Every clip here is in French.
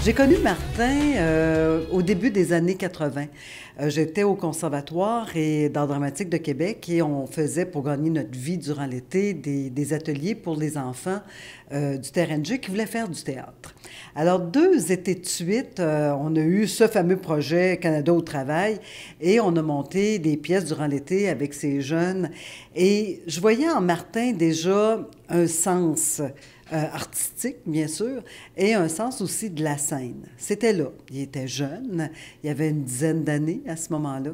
J'ai connu Martin au début des années 80. J'étais au Conservatoire et d'art dramatique de Québec et on faisait, pour gagner notre vie durant l'été, des ateliers pour les enfants du terrain de jeu qui voulaient faire du théâtre. Alors, 2 étés de suite, on a eu ce fameux projet Canada au travail et on a monté des pièces durant l'été avec ces jeunes. Et je voyais en Martin déjà un sens artistique, bien sûr, et un sens aussi de la scène. C'était là. Il était jeune, il avait une dizaine d'années à ce moment-là.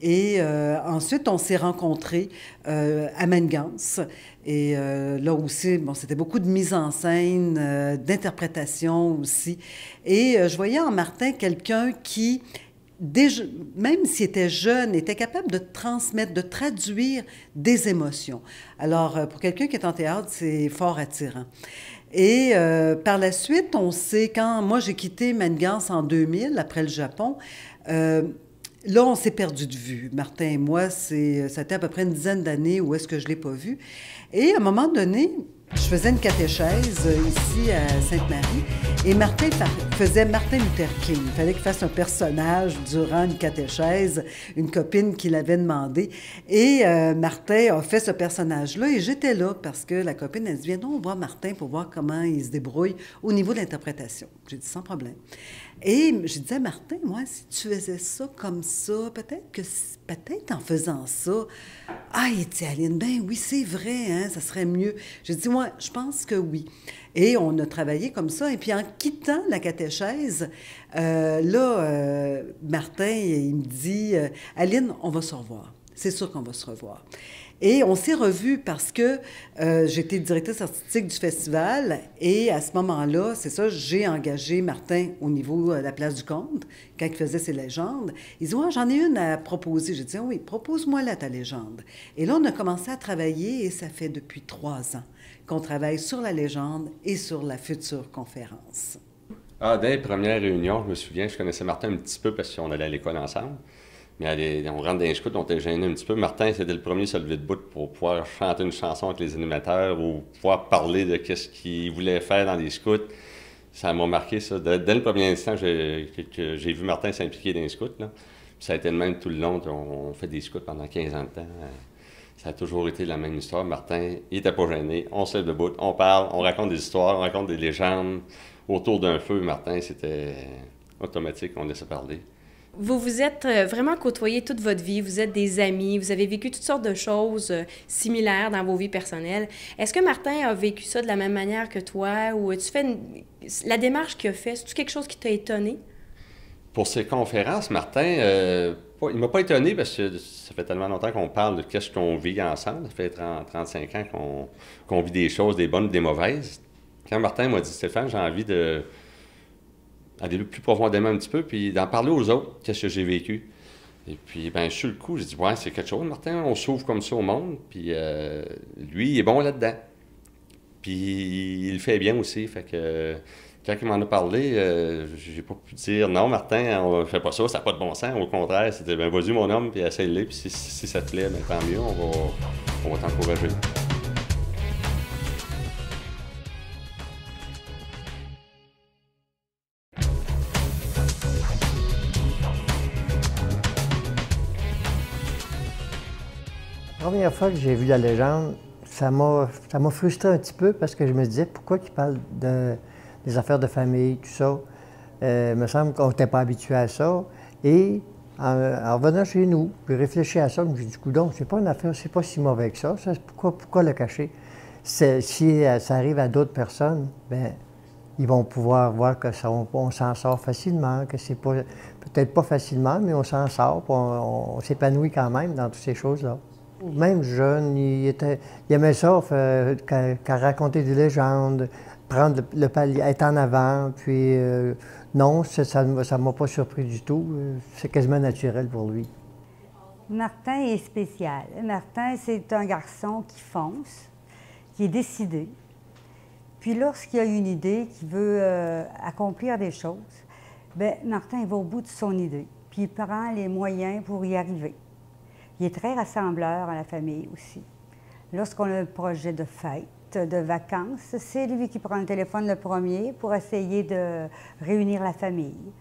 Et ensuite, on s'est rencontrés à Mangance. Et là aussi, bon, c'était beaucoup de mise en scène, d'interprétation aussi. Et je voyais en Martin quelqu'un qui, déjà, même s'il était jeune, était capable de transmettre, de traduire des émotions. Alors, pour quelqu'un qui est en théâtre, c'est fort attirant. Et par la suite, on sait, quand moi j'ai quitté Mangance en 2000, après le Japon, là, on s'est perdu de vue. Martin et moi, ça a été à peu près une dizaine d'années où est-ce que je ne l'ai pas vu. Et à un moment donné, je faisais une catéchèse ici à Sainte-Marie et Martin faisait Martin Luther King. Il fallait qu'il fasse un personnage durant une catéchèse, une copine qui l'avait demandé. Et Martin a fait ce personnage-là et j'étais là parce que la copine, elle dit « Viens donc voir Martin pour voir comment il se débrouille au niveau de l'interprétation. » J'ai dit « Sans problème. » Et je disais, Martin, moi, si tu faisais ça comme ça, peut-être en faisant ça. Ah, il dit, Aline, ben oui, c'est vrai, hein, ça serait mieux. J'ai dit, moi, je pense que oui. Et on a travaillé comme ça. Et puis, en quittant la catéchèse, Martin, il me dit, Aline, on va se revoir. C'est sûr qu'on va se revoir. Et on s'est revus parce que j'étais directrice artistique du festival et à ce moment-là, c'est ça, j'ai engagé Martin au niveau de la place du Comte, quand il faisait ses légendes. Il dit, ouais, j'en ai une à proposer. J'ai dit, oui, propose-moi là ta légende. Et là, on a commencé à travailler et ça fait depuis 3 ans qu'on travaille sur la légende et sur la future conférence. Ah, dès les premières réunions, je me souviens, je connaissais Martin un petit peu parce qu'on allait à l'école ensemble. Mais on rentre dans les scouts, on était gêné un petit peu. Martin, c'était le premier à se lever debout pour pouvoir chanter une chanson avec les animateurs ou pouvoir parler de ce qu'il voulait faire dans les scouts. Ça m'a marqué, ça. Dès le premier instant que j'ai vu Martin s'impliquer dans les scouts, là. Ça a été le même tout le long. On fait des scouts pendant 15 ans de temps. Ça a toujours été la même histoire. Martin, il était pas gêné. On se lève debout, on parle, on raconte des histoires, on raconte des légendes. Autour d'un feu, Martin, c'était automatique, on laissait parler. Vous vous êtes vraiment côtoyés toute votre vie, vous êtes des amis, vous avez vécu toutes sortes de choses similaires dans vos vies personnelles. Est-ce que Martin a vécu ça de la même manière que toi ou as-tu fait la démarche qu'il a fait, c'est-tu quelque chose qui t'a étonné? Pour ces conférences, Martin, il m'a pas étonné parce que ça fait tellement longtemps qu'on parle de qu'est-ce qu'on vit ensemble. Ça fait 35 ans qu'on vit des choses, des bonnes ou des mauvaises. Quand Martin m'a dit « Stéphane, j'ai envie de... aller plus profondément un petit peu, puis d'en parler aux autres, qu'est-ce que j'ai vécu. » Et puis, ben, sur le coup, j'ai dit, ouais, c'est quelque chose, Martin, on s'ouvre comme ça au monde, puis lui, il est bon là-dedans. Puis, il le fait bien aussi, fait que quand il m'en a parlé, j'ai pas pu dire, non, Martin, on fait pas ça, ça n'a pas de bon sens. Au contraire, c'était, ben, vas-y, mon homme, puis essaye-le, puis si ça te plaît, ben, tant mieux, on va t'encourager. La première fois que j'ai vu la légende, ça m'a frustré un petit peu parce que je me disais pourquoi ils parlent des affaires de famille, tout ça. Il me semble qu'on n'était pas habitué à ça. Et en revenant chez nous, puis réfléchir à ça, je me suis dit, coudonc, c'est pas une affaire, c'est pas si mauvais que ça. Pourquoi le cacher? Si ça arrive à d'autres personnes, ben ils vont pouvoir voir que on s'en sort facilement, que c'est pas, peut-être pas facilement, mais on s'en sort, puis on s'épanouit quand même dans toutes ces choses-là. Même jeune, il aimait ça, qu'à raconter des légendes, prendre le palier, être en avant, puis non, ça ne m'a pas surpris du tout. C'est quasiment naturel pour lui. Martin est spécial. Martin, c'est un garçon qui fonce, qui est décidé. Puis lorsqu'il a une idée, qu'il veut accomplir des choses, bien, Martin il va au bout de son idée, puis il prend les moyens pour y arriver. Il est très rassembleur à la famille aussi. Lorsqu'on a un projet de fête, de vacances, c'est lui qui prend le téléphone le premier pour essayer de réunir la famille.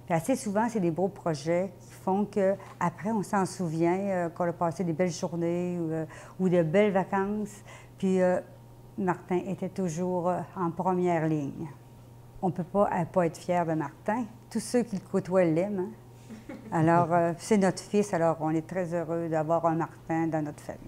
Puis assez souvent, c'est des beaux projets qui font qu'après, on s'en souvient qu'on a passé des belles journées ou de belles vacances. Puis Martin était toujours en première ligne. On ne peut pas être fier de Martin. Tous ceux qui le côtoient l'aiment. Hein? Alors, c'est notre fils, alors on est très heureux d'avoir un Martin dans notre famille.